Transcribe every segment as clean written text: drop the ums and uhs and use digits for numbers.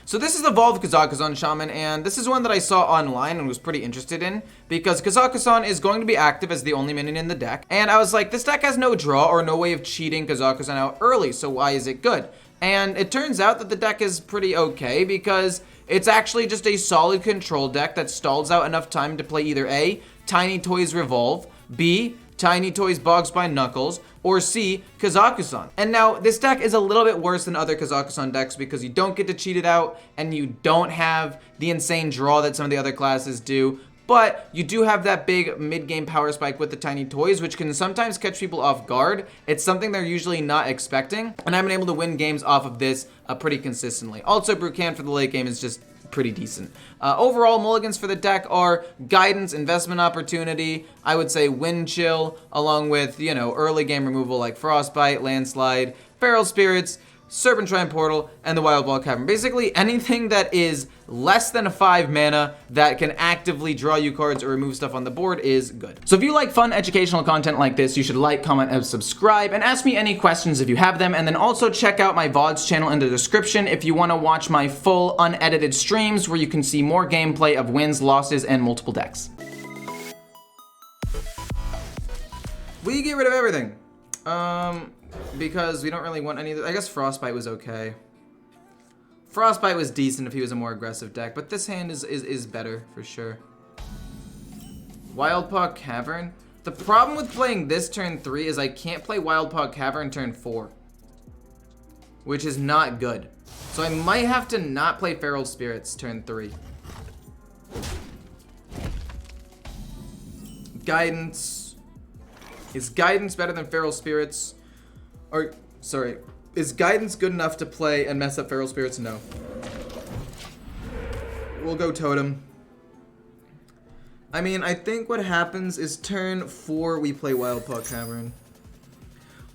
So this is the Evolved KAZAKUSAN Shaman, and this is one that I saw online and was pretty interested in, because KAZAKUSAN is going to be active as the only minion in the deck, and I was like, this deck has no draw or no way of cheating KAZAKUSAN out early, so why is it good? And it turns out that the deck is pretty okay, because it's actually just a solid control deck that stalls out enough time to play either A, Tiny Toys Revolve, B, Tiny Toys Bogs by Knuckles, or C, KAZAKUSAN. And now, this deck is a little bit worse than other KAZAKUSAN decks because you don't get to cheat it out, and you don't have the insane draw that some of the other classes do, but you do have that big mid-game power spike with the Tiny Toys, which can sometimes catch people off guard. It's something they're usually not expecting, and I've been able to win games off of this pretty consistently. Also, Brucan for the late game is just pretty decent. Overall, mulligans for the deck are Guidance, Investment Opportunity, I would say Wind Chill, along with, you know, early game removal like Frostbite, Landslide, Feral Spirits, Serpentine Portal, and the Wild Ball Cavern. Basically, anything that is less than 5 mana that can actively draw you cards or remove stuff on the board is good. So if you like fun educational content like this, you should like, comment, and subscribe, and ask me any questions if you have them, and then also check out my VODs channel in the description if you want to watch my full unedited streams where you can see more gameplay of wins, losses, and multiple decks. We get rid of everything. Because we don't really want any of the, I guess Frostbite was okay. Frostbite was decent if he was a more aggressive deck, but this hand is better for sure. Wildpaw Cavern. The problem with playing this turn 3 is I can't play Wildpaw Cavern turn 4, which is not good. So I might have to not play Feral Spirits turn 3. Guidance. Is Guidance better than Feral Spirits? Or, sorry, is Guidance good enough to play and mess up Feral Spirits? No. We'll go Totem. I mean, I think what happens is turn 4 we play Wildpaw Cavern.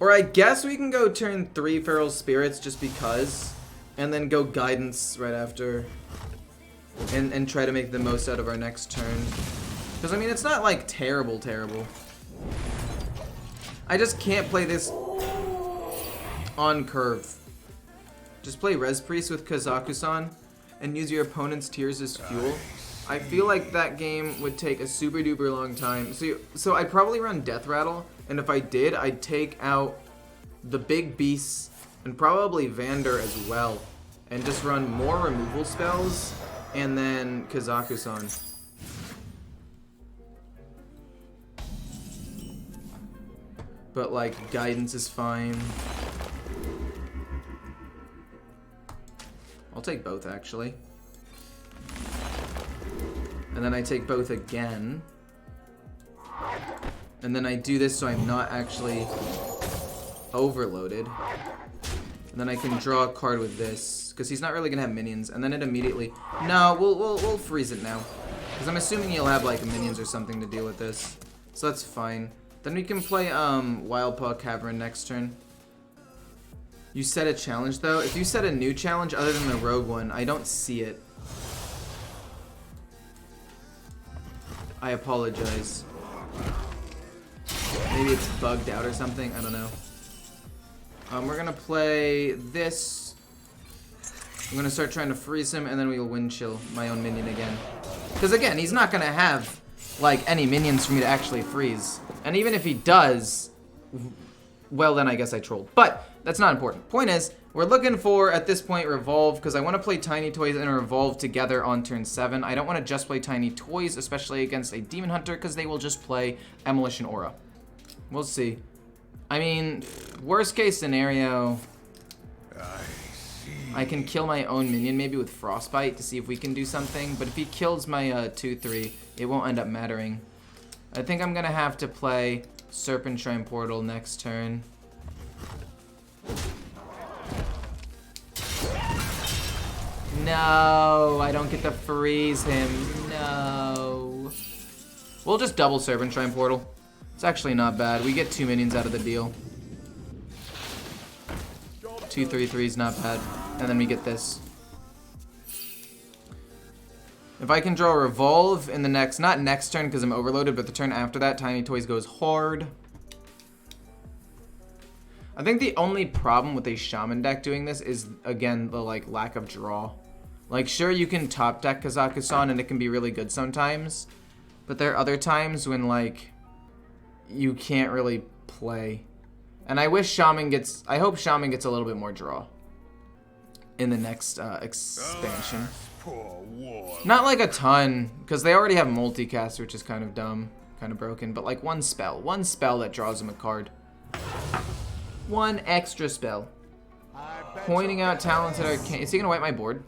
Or I guess we can go turn 3 Feral Spirits just because, and then go Guidance right after, and try to make the most out of our next turn. Because, I mean, it's not like terrible. I just can't play this on curve. Just play Res Priest with KAZAKUSAN and use your opponent's tears as fuel. I feel like that game would take a super duper long time. So I'd probably run Death Rattle, and if I did, I'd take out the big beasts and probably Vander as well, and just run more removal spells and then KAZAKUSAN. But like Guidance is fine. I'll take both, actually. And then I take both again. And then I do this so I'm not actually overloaded. And then I can draw a card with this, because he's not really gonna have minions. And then it immediately... No, we'll freeze it now. Because I'm assuming he'll have like minions or something to deal with this. So that's fine. Then we can play Wildpaw Cavern next turn. You set a challenge though. If you set a new challenge other than the rogue one, I don't see it. I apologize. Maybe it's bugged out or something. I don't know. We're gonna play this. I'm gonna start trying to freeze him, and then we'll Wind Chill my own minion again. Because again, he's not gonna have like any minions for me to actually freeze. And even if he does, well then I guess I trolled. But that's not important. Point is, we're looking for, at this point, Revolve, because I want to play Tiny Toys and Revolve together on turn 7. I don't want to just play Tiny Toys, especially against a Demon Hunter, because they will just play Emolition Aura. We'll see. I mean, worst case scenario, I can kill my own minion maybe with Frostbite to see if we can do something, but if he kills my 2-3, it won't end up mattering. I think I'm going to have to play Serpentine Portal next turn. No, I don't get to freeze him. No. We'll just double Serpentine Portal. It's actually not bad. We get 2 minions out of the deal. 2/3/3 is not bad. And then we get this. If I can draw a Revolve in the next, not next turn because I'm overloaded, but the turn after that, Tiny Toys goes hard. I think the only problem with a Shaman deck doing this is, again, the like lack of draw. Like, sure, you can top deck Kazakusan and it can be really good sometimes. But there are other times when, like, you can't really play. And I wish Shaman gets... I hope Shaman gets a little bit more draw in the next expansion. Not like a ton, because they already have multicast, which is kind of dumb, kind of broken. But like one spell that draws him a card. One extra spell. Pointing out talented arcane. Is he gonna wipe my board?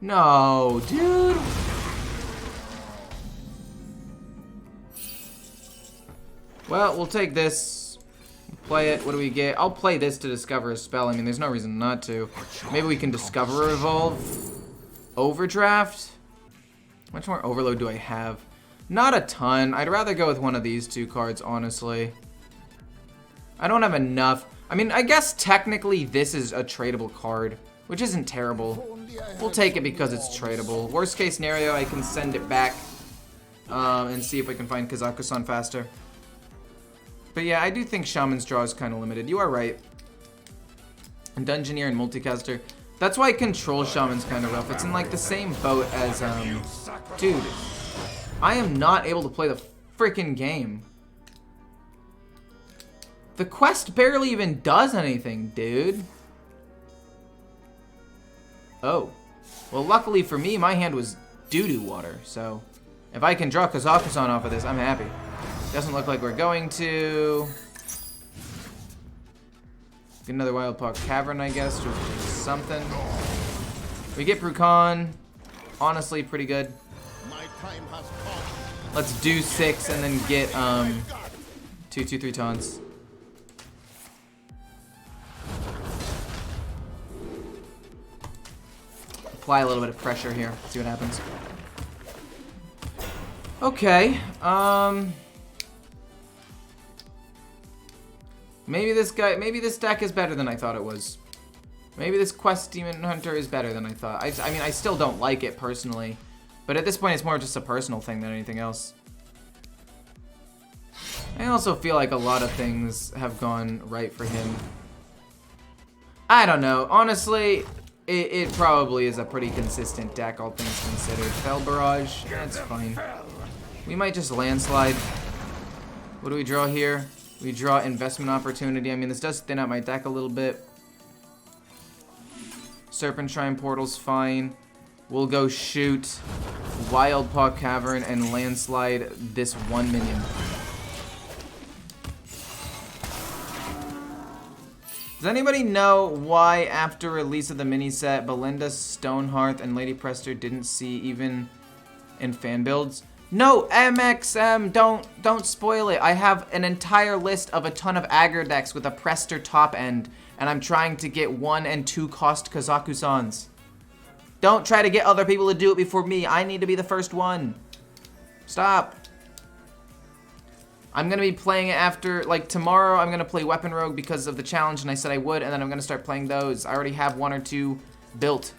No, dude. Well, we'll take this. Play it. What do we get? I'll play this to discover a spell. I mean, there's no reason not to. Maybe we can discover Evolve. Overdraft. How much more Overload do I have? Not a ton. I'd rather go with one of these two cards, honestly. I don't have enough. I mean, I guess technically this is a tradable card, which isn't terrible. We'll take it because it's tradable. Worst case scenario, I can send it back and see if I can find Kazakusan faster. But yeah, I do think Shaman's draw is kind of limited. You are right. And Dungeoneer and Multicaster. That's why Control Shaman's kind of rough. It's in like the same boat as, dude. I am not able to play the freaking game. The quest barely even does anything, dude. Oh. Well, luckily for me, my hand was doo-doo water, so if I can draw Kazakusan off of this, I'm happy. Doesn't look like we're going to. Get another Wild Park Cavern, I guess, or something. We get Brucon. Honestly, pretty good. Let's do 6 and then get 2/2/3 taunts. Apply a little bit of pressure here. See what happens. Okay. Maybe this deck is better than I thought it was. Maybe this Quest Demon Hunter is better than I thought. I mean, I still don't like it personally, but at this point, it's more just a personal thing than anything else. I also feel like a lot of things have gone right for him. I don't know. Honestly, it probably is a pretty consistent deck, all things considered. Fell Barrage, that's fine. We might just landslide. What do we draw here? We draw Investment Opportunity. I mean, this does thin out my deck a little bit. Serpentine Portal's fine. We'll go shoot Wild Paw Cavern and landslide this one minion. Does anybody know why after release of the mini set, Belinda, Stonehearth, and Lady Prester didn't see even in fan builds? No, MXM, don't spoil it. I have an entire list of a ton of aggro decks with a Prester top end, and I'm trying to get 1 and 2 cost Kazakusans. Don't try to get other people to do it before me. I need to be the first one. Stop. I'm gonna be playing it after, like tomorrow, I'm gonna play Weapon Rogue because of the challenge, and I said I would, and then I'm gonna start playing those. I already have 1 or 2 built.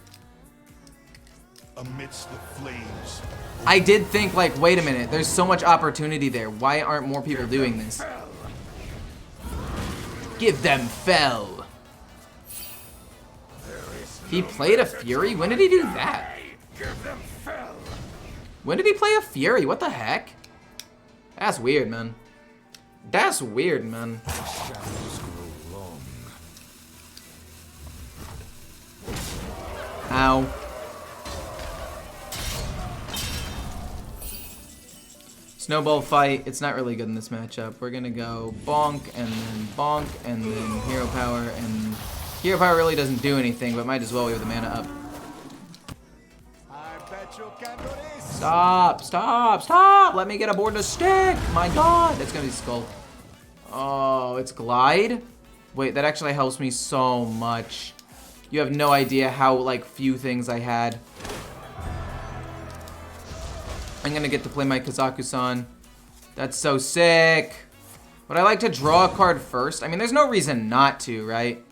Amidst the flames. I did think, like, wait a minute, there's so much opportunity there. Why aren't more people doing this? Give them Fell. He played a Fury? When did he do that? When did he play a Fury? What the heck? That's weird, man. That's weird, man. Ow. Snowball fight. It's not really good in this matchup. We're gonna go bonk and then hero power, and hero power really doesn't do anything, but might as well with the mana up. Stop, stop, stop! Let me get aboard the stick! My god! That's gonna be Skull. Oh, it's Glide? Wait, that actually helps me so much. You have no idea how, like, few things I had. I'm gonna get to play my Kazakusan. That's so sick. Would I like to draw a card first? I mean, there's no reason not to, right?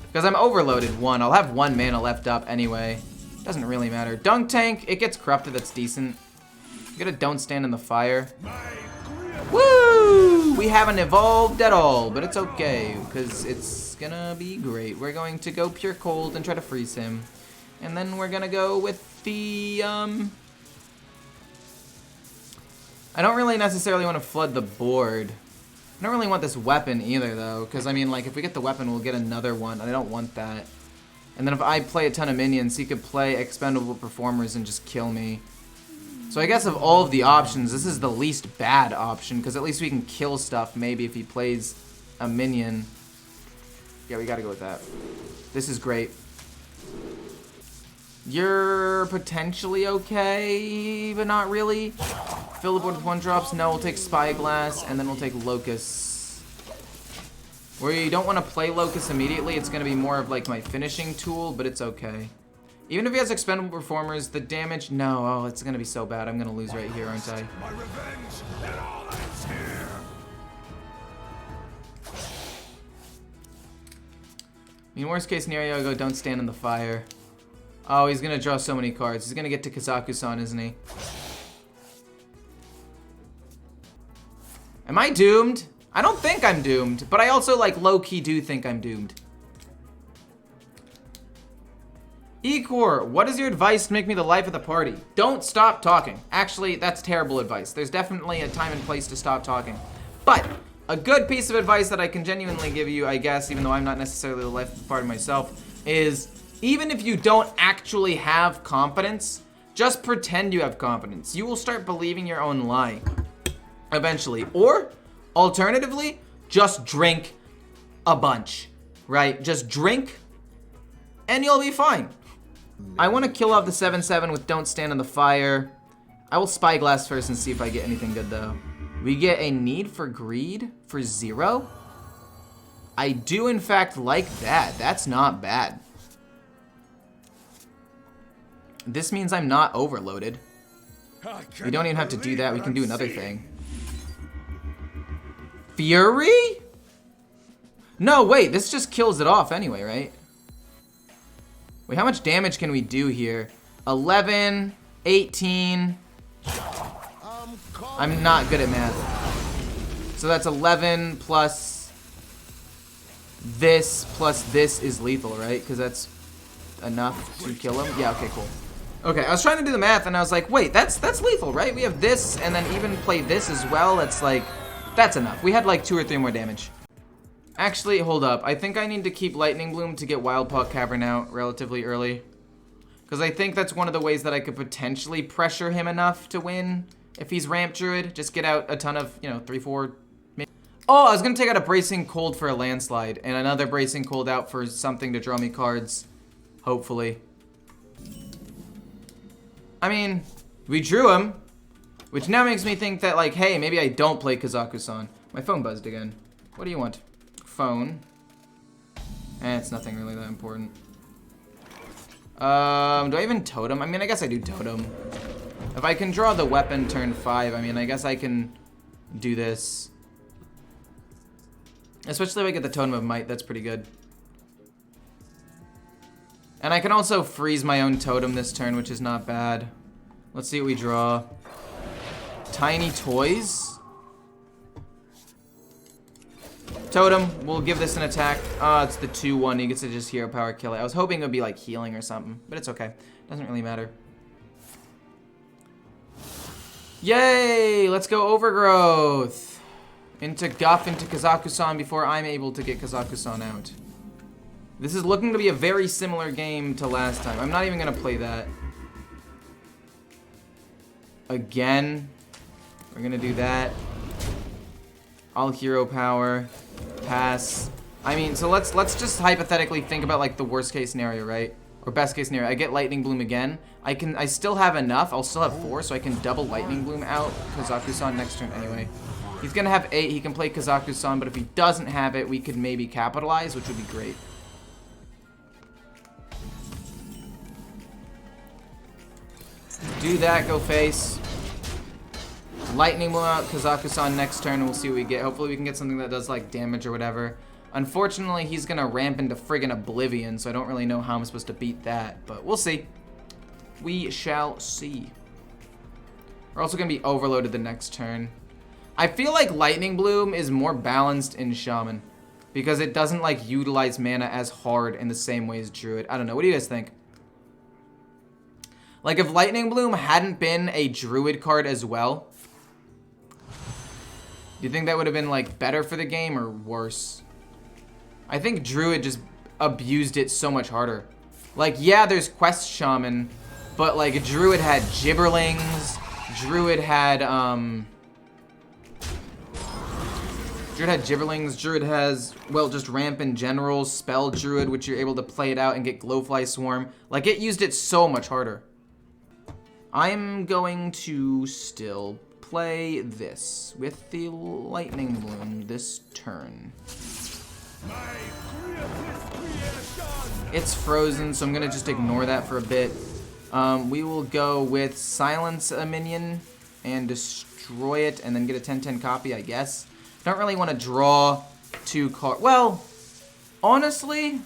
Because I'm overloaded 1. I'll have 1 mana left up anyway. Doesn't really matter. Dunk Tank, it gets corrupted, that's decent. Get a Don't Stand in the Fire. Woo! We haven't evolved at all, but it's okay, because it's gonna be great. We're going to go Pure Cold and try to freeze him. And then we're gonna go with the, I don't really necessarily want to flood the board. I don't really want this weapon either, though, because, I mean, like, if we get the weapon, we'll get another one, and I don't want that. And then if I play a ton of minions, he could play expendable performers and just kill me. So I guess of all of the options, this is the least bad option, because at least we can kill stuff, maybe, if he plays a minion. Yeah, we gotta go with that. This is great. You're potentially okay, but not really. Fill the board with 1-drops. No, we'll take Spyglass, and then we'll take Locust. Where you don't want to play Locust immediately, it's going to be more of like my finishing tool, but it's okay. Even if he has expendable performers, the damage, no, oh, it's going to be so bad. I'm going to lose right here, aren't I? My revenge and all that's here. I mean, worst case scenario, I go don't stand in the fire. Oh, he's going to draw so many cards. He's going to get to KAZAKUSAN, isn't he? Am I doomed? I don't think I'm doomed, but I also, like, low-key do think I'm doomed. Ecor, what is your advice to make me the life of the party? Don't stop talking. Actually, that's terrible advice. There's definitely a time and place to stop talking. But a good piece of advice that I can genuinely give you, I guess, even though I'm not necessarily the life of the party myself, is even if you don't actually have competence, just pretend you have competence. You will start believing your own lie eventually. Or, alternatively, just drink a bunch, right? Just drink and you'll be fine. I want to kill off the 7/7 with Don't Stand in the Fire. I will Spyglass first and see if I get anything good, though. We get a Need for Greed for 0. I do, in fact, like that. That's not bad. This means I'm not overloaded. We don't even have to do that. We can do another thing. Fury? No, wait. This just kills it off anyway, right? Wait, how much damage can we do here? 11, 18. I'm not good at math. So that's 11 plus this is lethal, right? Because that's enough to kill him. Yeah, okay, cool. Okay, I was trying to do the math and I was like, wait, that's lethal, right? We have this and then even play this as well. It's like, that's enough. We had like 2 or 3 more damage. Actually, hold up. I think I need to keep Lightning Bloom to get Wildpaw Cavern out relatively early. Because I think that's one of the ways that I could potentially pressure him enough to win. If he's Ramp Druid, just get out a ton of, 3, 4... Oh, I was going to take out a Bracing Cold for a Landslide. And another Bracing Cold out for something to draw me cards. Hopefully. I mean, we drew him. Which now makes me think that, like, hey, maybe I don't play KAZAKUSAN. My phone buzzed again. What do you want? Phone. It's nothing really that important. Do I even totem? I mean, I guess I do totem. If I can draw the weapon turn 5, I mean, I guess I can do this. Especially if I get the Totem of Might, that's pretty good. And I can also freeze my own totem this turn, which is not bad. Let's see what we draw. Tiny Toys. Totem, we'll give this an attack. It's the 2/1. He gets to just hero power kill it. I was hoping it would be like healing or something, but it's okay. Doesn't really matter. Yay! Let's go Overgrowth. Into Guff, into KAZAKUSAN before I'm able to get KAZAKUSAN out. This is looking to be a very similar game to last time. I'm not even going to play that. Again. We're going to do that. All hero power. Pass. I mean, so let's just hypothetically think about like the worst case scenario, right? Or best case scenario. I get Lightning Bloom again. I still have enough. I'll still have 4, so I can double Lightning Bloom out KAZAKUSAN next turn anyway. He's gonna have 8. He can play KAZAKUSAN, but if he doesn't have it, we could maybe capitalize, which would be great. Do that, go face. Lightning Bloom out KAZAKUSAN next turn, and we'll see what we get. Hopefully we can get something that does like damage or whatever. Unfortunately, he's gonna ramp into friggin' Oblivion, so I don't really know how I'm supposed to beat that, but we'll see. We shall see. We're also gonna be overloaded the next turn. I feel like Lightning Bloom is more balanced in Shaman because it doesn't like utilize mana as hard in the same way as Druid. I don't know. What do you guys think? Like, if Lightning Bloom hadn't been a Druid card as well, do you think that would have been, like, better for the game or worse? I think Druid just abused it so much harder. Like, yeah, there's Quest Shaman, but, like, Druid had Gibberlings, Druid had Gibberlings, Druid has, well, just Ramp in general, Spell Druid, which you're able to play it out and get Glowfly Swarm. Like, it used it so much harder. I'm going to still play this with the Lightning Bloom this turn. It's frozen, so I'm gonna just ignore that for a bit. We will go with Silence a minion and destroy it and then get a 10/10 copy, I guess. Don't really want to draw 2 cards. Well, honestly,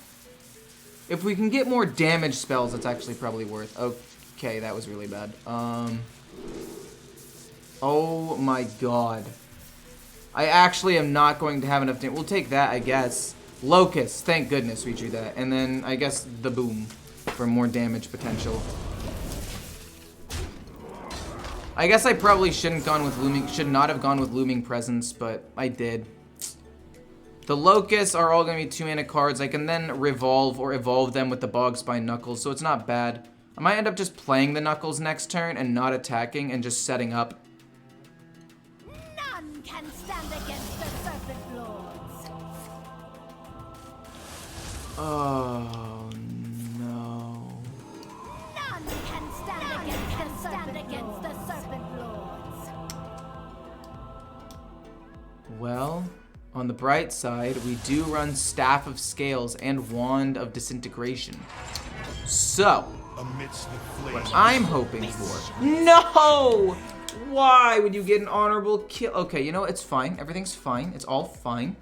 if we can get more damage spells, it's actually probably worth. Okay, that was really bad. Oh my god. I actually am not going to have enough damage. We'll take that, I guess. Locust, thank goodness we drew that. And then, I guess, the Boom for more damage potential. I guess I probably should not have gone with Looming Presence, but I did. The Locusts are all going to be 2-mana cards. I can then revolve or evolve them with the Bogspine Knuckles, so it's not bad. I might end up just playing the Knuckles next turn and not attacking and just setting up. None can stand against the Serpent Lords. Oh, no. None can stand against the Serpent Lords. Well, on the bright side, we do run Staff of Scales and Wand of Disintegration. So, what I'm hoping for... No! Why would you get an honorable kill? Okay, you know, it's fine. Everything's fine. It's all fine.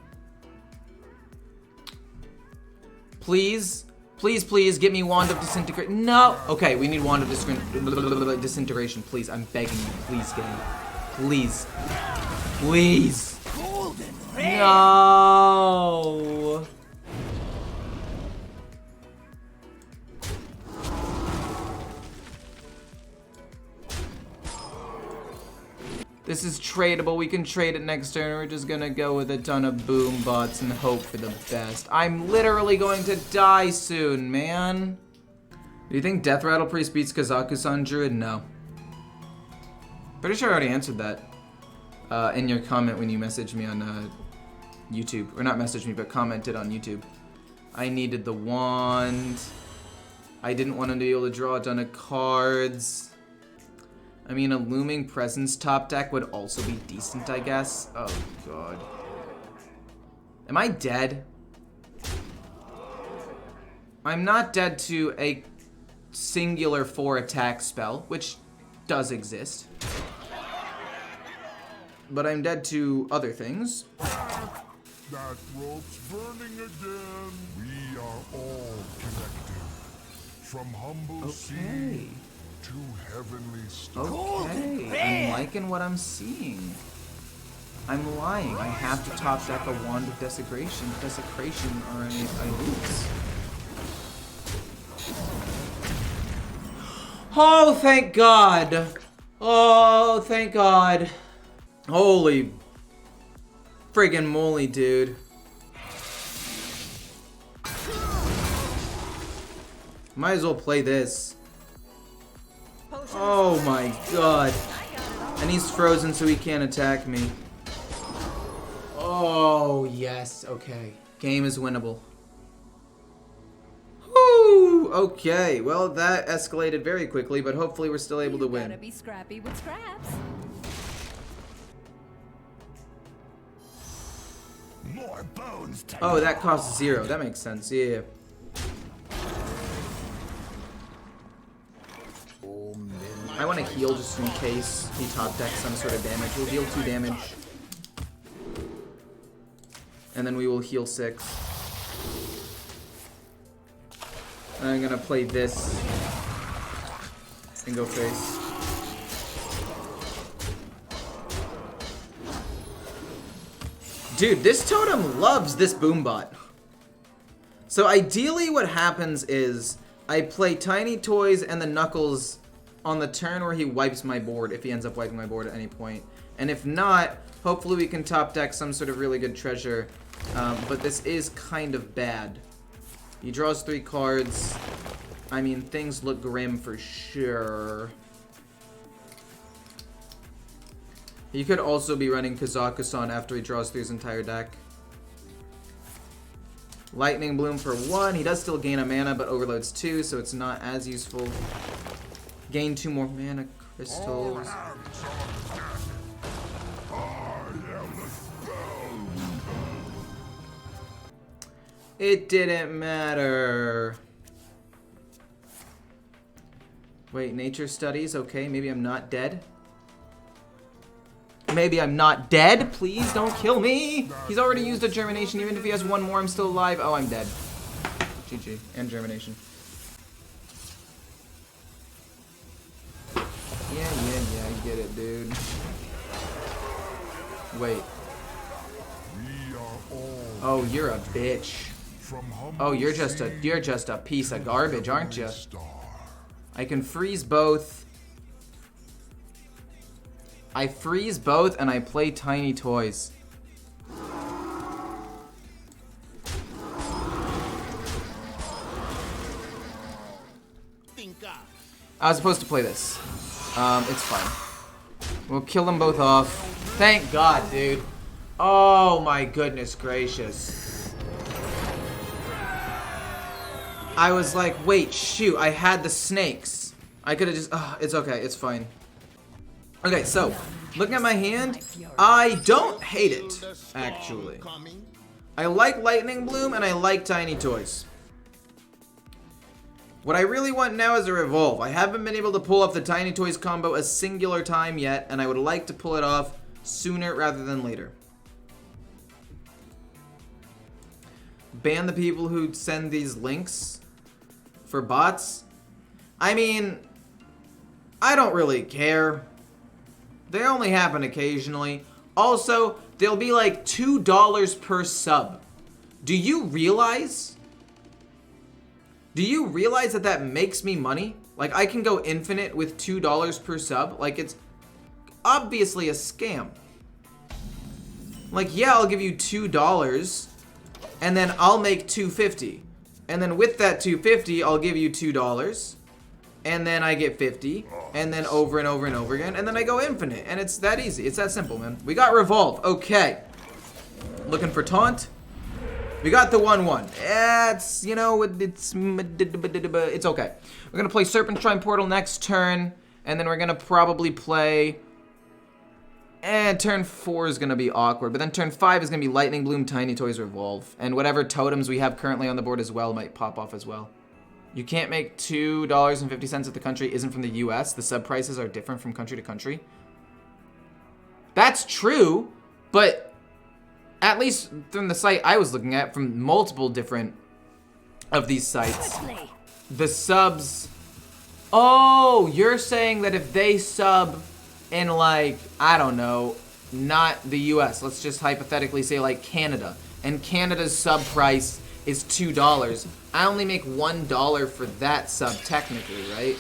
Please, please, please, get me Wand of Disintegration. No! Okay, we need Wand of Disintegration. Please, I'm begging you. Please, get me. Please. Please. No! This is tradable. We can trade it next turn. We're just gonna go with a ton of boom bots and hope for the best. I'm literally going to die soon, man. Do you think Death Rattle Priest beats KAZAKUSAN Druid? No. Pretty sure I already answered that in your comment when you messaged me on YouTube. Or not messaged me, but commented on YouTube. I needed the wand. I didn't want him to be able to draw a ton of cards. I mean, a Looming Presence top deck would also be decent, I guess. Oh, God. Am I dead? I'm not dead to a singular 4-attack spell, which does exist. But I'm dead to other things. That rope's burning again. We are all connected. From humble sea to heavenly star. Okay, I'm liking what I'm seeing. I'm lying. I have to top deck a Wand of Desecration. Desecration, or I lose. Oh, thank God. Oh, thank God. Holy friggin' moly, dude. Might as well play this. Oh my God. And he's frozen so he can't attack me. Oh, yes. Okay. Game is winnable. Woo! Okay. Well, that escalated very quickly, but hopefully we're still able to win. Gotta be scrappy with scraps. More bones to Oh, that costs 0. That makes sense. Yeah. I want to heal just in case he top decks some sort of damage. We'll deal 2 damage. And then we will heal 6. I'm gonna play this and go face. Dude, this totem loves this boombot. So ideally what happens is I play Tiny Toys and the Knuckles on the turn where he wipes my board, if he ends up wiping my board at any point. And if not, hopefully we can top deck some sort of really good treasure. But this is kind of bad. He draws 3 cards. I mean, things look grim for sure. He could also be running KAZAKUSAN after he draws through his entire deck. Lightning Bloom for 1. He does still gain a mana, but overloads 2, so it's not as useful. Gain 2 more mana crystals. It didn't matter. Wait, nature studies? Okay, maybe I'm not dead. Maybe I'm not dead. Please don't kill me. He's already used a germination. Even if he has 1 more, I'm still alive. Oh, I'm dead. GG. And germination. Yeah, I get it, dude. Wait. Oh, you're a bitch. Oh, you're just a piece of garbage, aren't you? I can freeze both. I freeze both and I play tiny toys. I was supposed to play this. It's fine. We'll kill them both off. Thank God, dude. Oh my goodness gracious. I was like, wait, shoot, I had the snakes. I could have just, it's okay, it's fine. Okay, so, looking at my hand, I don't hate it, actually. I like Lightning Bloom and I like Tiny Toys. What I really want now is a Revolve. I haven't been able to pull off the Tiny Toys combo a singular time yet, and I would like to pull it off sooner rather than later. Ban the people who send these links for bots. I mean, I don't really care. They only happen occasionally. Also, they'll be like $2 per sub. Do you realize? Do you realize that that makes me money? Like, I can go infinite with $2 per sub. Like, it's obviously a scam. Like, yeah, I'll give you $2, and then I'll make $2.50. And then with that $2.50, I'll give you $2. And then I get 50, and then over and over and over again, and then I go infinite, and it's that easy. It's that simple, man. We got Revolve. Okay. Looking for Taunt. We got the 1/1. It's, you know, it's okay. We're gonna play Serpent Shrine Portal next turn, and then we're gonna probably play. And turn 4 is gonna be awkward, but then turn 5 is gonna be Lightning Bloom, Tiny Toys, Revolve, and whatever totems we have currently on the board as well might pop off as well. You can't make $2.50 if the country isn't from the US. The sub prices are different from country to country. That's true, but at least from the site I was looking at, from multiple different of these sites, the subs... Oh, you're saying that if they sub in, like, I don't know, not the US, let's just hypothetically say like Canada, and Canada's sub price is $2. I only make $1 for that sub technically, right?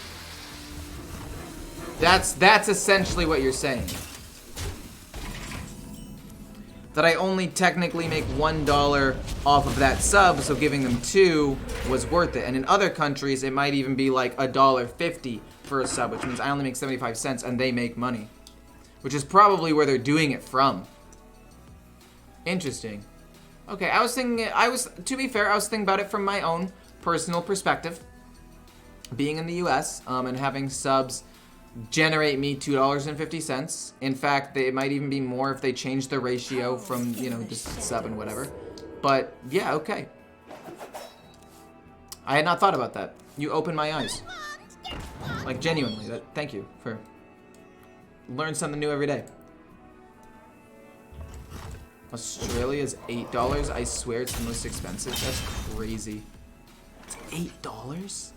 That's essentially what you're saying. That I only technically make $1 off of that sub, so giving them 2 was worth it. And in other countries, it might even be like $1.50 for a sub, which means I only make 75 cents and they make money. Which is probably where they're doing it from. Interesting. Okay, to be fair, I was thinking about it from my own personal perspective. Being in the US, and having subs generate me $2.50. In fact, it might even be more if they change the ratio from, you know, just sub and whatever. But, yeah, okay. I had not thought about that. You opened my eyes. Like, genuinely. Thank you for learning something new every day. Australia's $8. I swear it's the most expensive. That's crazy. It's $8?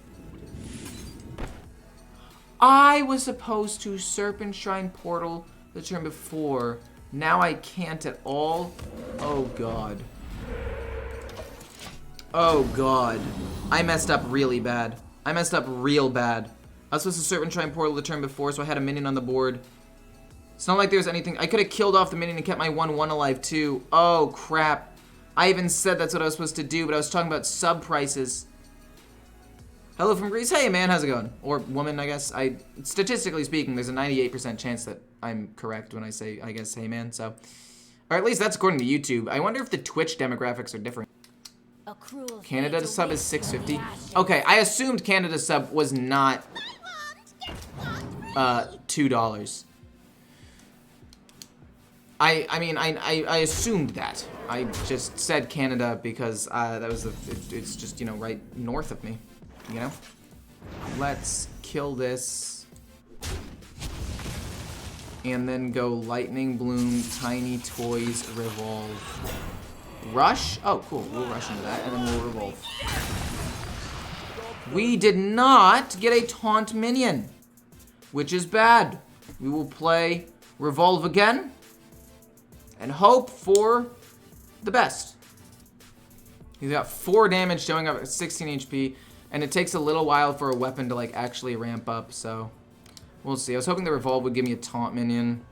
I was supposed to Serpent Shrine Portal the turn before. Now I can't at all. Oh god. Oh god. I messed up really bad. I messed up real bad. I was supposed to Serpent Shrine Portal the turn before, so I had a minion on the board. It's not like there was anything. I could have killed off the minion and kept my 1/1 alive too. Oh crap. I even said that's what I was supposed to do, but I was talking about sub prices. Hello from Greece. Hey man, how's it going? Or woman, I guess. Statistically speaking, there's a 98% chance that I'm correct when I say, I guess, hey man, so. Or at least that's according to YouTube. I wonder if the Twitch demographics are different. Canada sub is $6.50. Okay, I assumed Canada sub was not $2. I mean, I assumed that. I just said Canada because that was it's just, you know, right north of me, you know? Let's kill this. And then go Lightning Bloom, Tiny Toys, Revolve. Rush? Oh, cool. We'll rush into that, and then we'll revolve. We did not get a taunt minion, which is bad. We will play revolve again and hope for the best. He's got 4 damage showing up at 16 HP, and it takes a little while for a weapon to like actually ramp up, so we'll see. I was hoping the revolve would give me a taunt minion.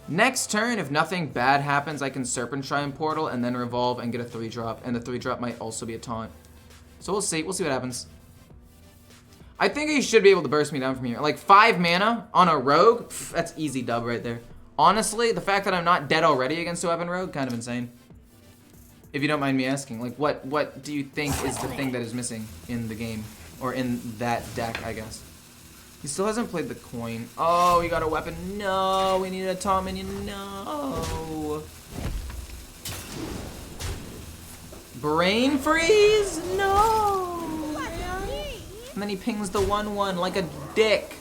Next turn, if nothing bad happens, I can Serpent Shrine Portal and then revolve and get a 3-drop, and the 3-drop might also be a taunt. So we'll see. We'll see what happens. I think he should be able to burst me down from here. Like 5 mana on a rogue, pff, that's easy dub right there. Honestly, the fact that I'm not dead already against a weapon rogue, kind of insane. If you don't mind me asking, like what do you think is the thing that is missing in the game? Or in that deck, I guess. He still hasn't played the coin. Oh, he got a weapon. No, we need a taunt minion. No. Brain freeze? No. And then he pings the 1/1 like a dick.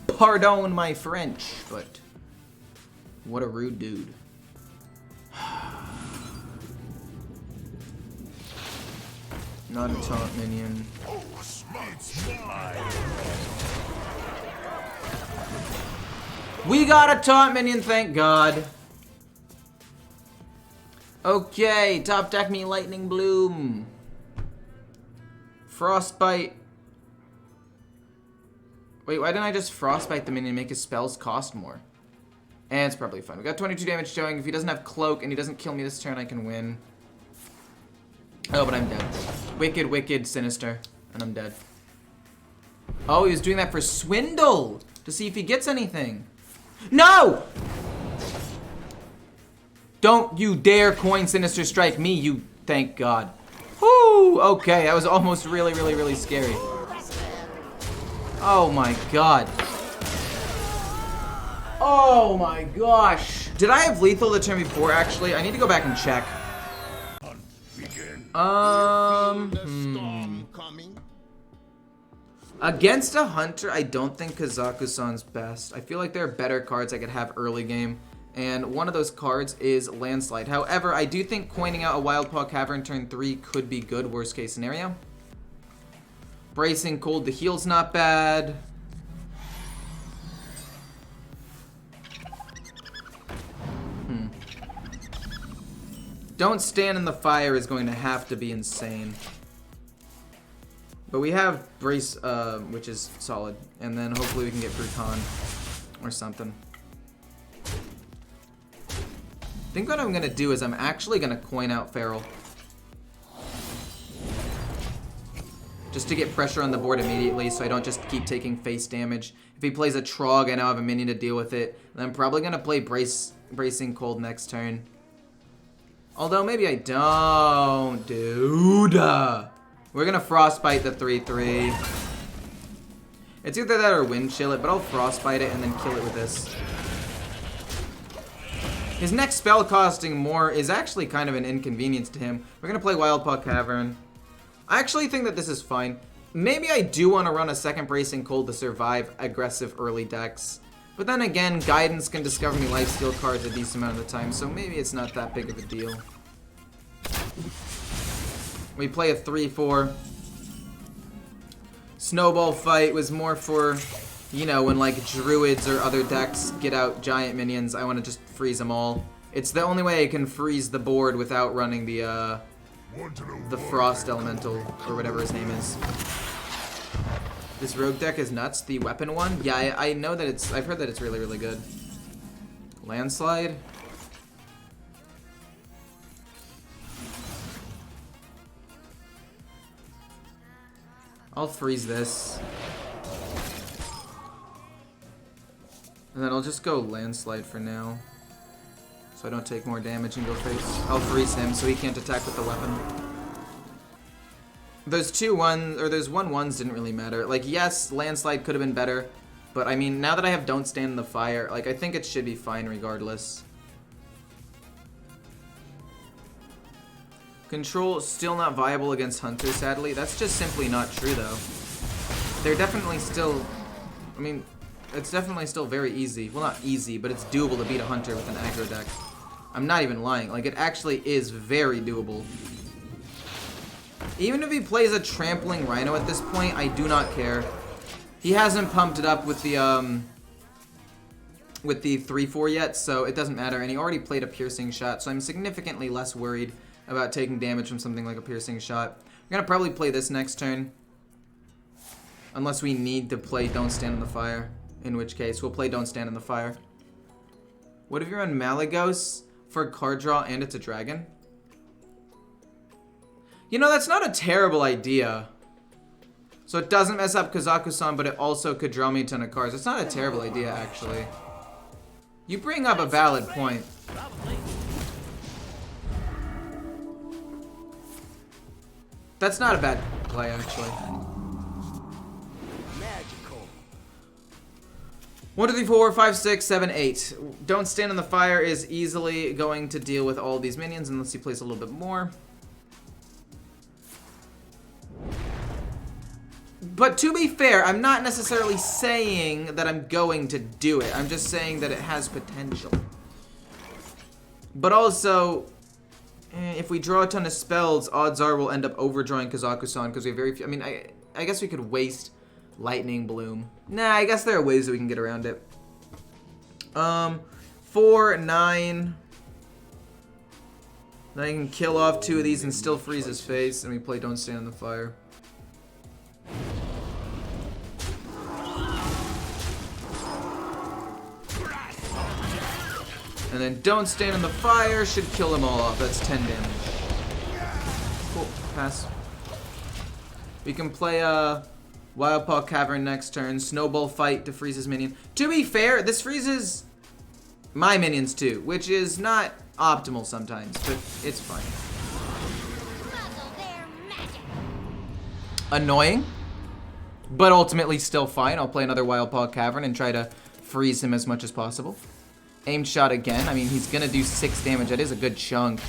Pardon my French, but what a rude dude. Not a taunt minion. We got a taunt minion, thank God. Okay, top deck me Lightning Bloom. Frostbite. Wait, why didn't I just Frostbite the minion and make his spells cost more? And it's probably fine. We got 22 damage showing. If he doesn't have Cloak and he doesn't kill me this turn, I can win. Oh, but I'm dead. Wicked, wicked, sinister. And I'm dead. Oh, he was doing that for Swindle! To see if he gets anything. No! Don't you dare coin Sinister Strike me, you thank God. Whoo! Okay, that was almost really, really, really scary. Oh my God. Oh my gosh. Did I have lethal the turn before, actually? I need to go back and check. Against a hunter, I don't think Kazakusan's best. I feel like there are better cards I could have early game, and one of those cards is Landslide. However, I do think coining out a Wild Paw Cavern turn 3 could be good, worst case scenario. Bracing Cold, the heal's not bad. Don't Stand in the Fire is going to have to be insane. But we have Brace, which is solid. And then hopefully we can get Bruton or something. I think what I'm going to do is I'm actually going to coin out Feral. Just to get pressure on the board immediately so I don't just keep taking face damage. If he plays a Trog, I now have a minion to deal with it. And I'm probably going to play Bracing Cold next turn. Although maybe I don't, dude. We're gonna Frostbite the 3/3. It's either that or Wind Chill it, but I'll Frostbite it and then kill it with this. His next spell costing more is actually kind of an inconvenience to him. We're gonna play Wild Paw Cavern. I actually think that this is fine. Maybe I do want to run a second Bracing Cold to survive aggressive early decks. But then again, Guidance can discover me lifesteal cards a decent amount of the time, so maybe it's not that big of a deal. We play a 3/4. Snowball Fight was more for, you know, when like Druids or other decks get out giant minions, I want to just freeze them all. It's the only way I can freeze the board without running the the Frost Elemental, or whatever his name is. This rogue deck is nuts. The weapon one? Yeah, I know that it's... I've heard that it's really, really good. Landslide. I'll freeze this. And then I'll just go Landslide for now. So I don't take more damage and go face. I'll freeze him so he can't attack with the weapon. Those those 1/1s didn't really matter. Like, yes, Landslide could have been better. But I mean, now that I have Don't Stand in the Fire, like, I think it should be fine regardless. Control still not viable against Hunter, sadly. That's just simply not true, though. They're definitely still... I mean, it's definitely still very easy. Well, not easy, but it's doable to beat a Hunter with an aggro deck. I'm not even lying. Like, it actually is very doable. Even if he plays a Trampling Rhino at this point, I do not care. He hasn't pumped it up with the 3/4 yet, so it doesn't matter. And he already played a Piercing Shot, so I'm significantly less worried about taking damage from something like a Piercing Shot. I'm gonna probably play this next turn. Unless we need to play Don't Stand in the Fire. In which case, we'll play Don't Stand in the Fire. What if you're on Malagos for card draw and it's a dragon? You know, that's not a terrible idea. So it doesn't mess up Kazakusan, but it also could draw me a ton of cards. It's not a terrible idea, actually. You bring up a valid point. That's not a bad play, actually. Magical. 1, 2, 3, 4, 5, 6, 7, 8. Don't Stand in the Fire is easily going to deal with all these minions unless he plays a little bit more. But to be fair, I'm not necessarily saying that I'm going to do it. I'm just saying that it has potential. But also, if we draw a ton of spells, odds are we'll end up overdrawing Kazakusan because we have very few. I mean, I guess we could waste Lightning Bloom. Nah, I guess there are ways that we can get around it. 4, 9. Then I can kill off 2 of these and still freeze his face, and we play Don't Stand in the Fire. And then Don't Stand in the Fire should kill them all off. That's 10 damage. Cool. Pass. We can play Wildpaw Cavern next turn. Snowball Fight to freeze his minion. To be fair, this freezes my minions too, which is not optimal sometimes, but it's fine. Annoying, but ultimately still fine. I'll play another Wildpaw Cavern and try to freeze him as much as possible. Aim shot again. I mean, he's gonna do 6 damage. That is a good chunk.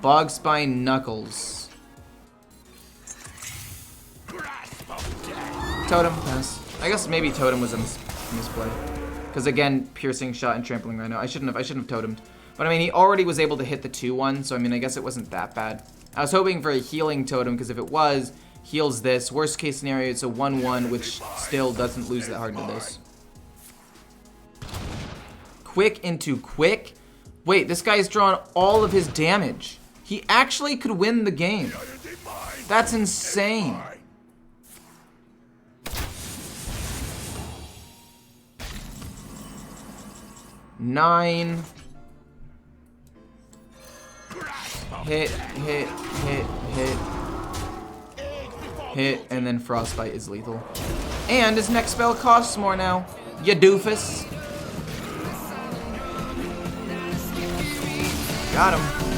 Bogspine Knuckles. Totem, pass. I guess maybe Totem was a misplay. Because again, Piercing Shot and Trampling Rhino. I shouldn't have totemed. But I mean, he already was able to hit the 2/1, so I mean, I guess it wasn't that bad. I was hoping for a healing totem, because if it was, heals this. Worst case scenario, it's a 1/1, which still doesn't lose that hard to this. Quick into quick. Wait, this guy's drawn all of his damage. He actually could win the game. That's insane. Nine. Hit, hit, hit, hit. Hit, and then Frostbite is lethal. And his next spell costs more now. You doofus. Got him.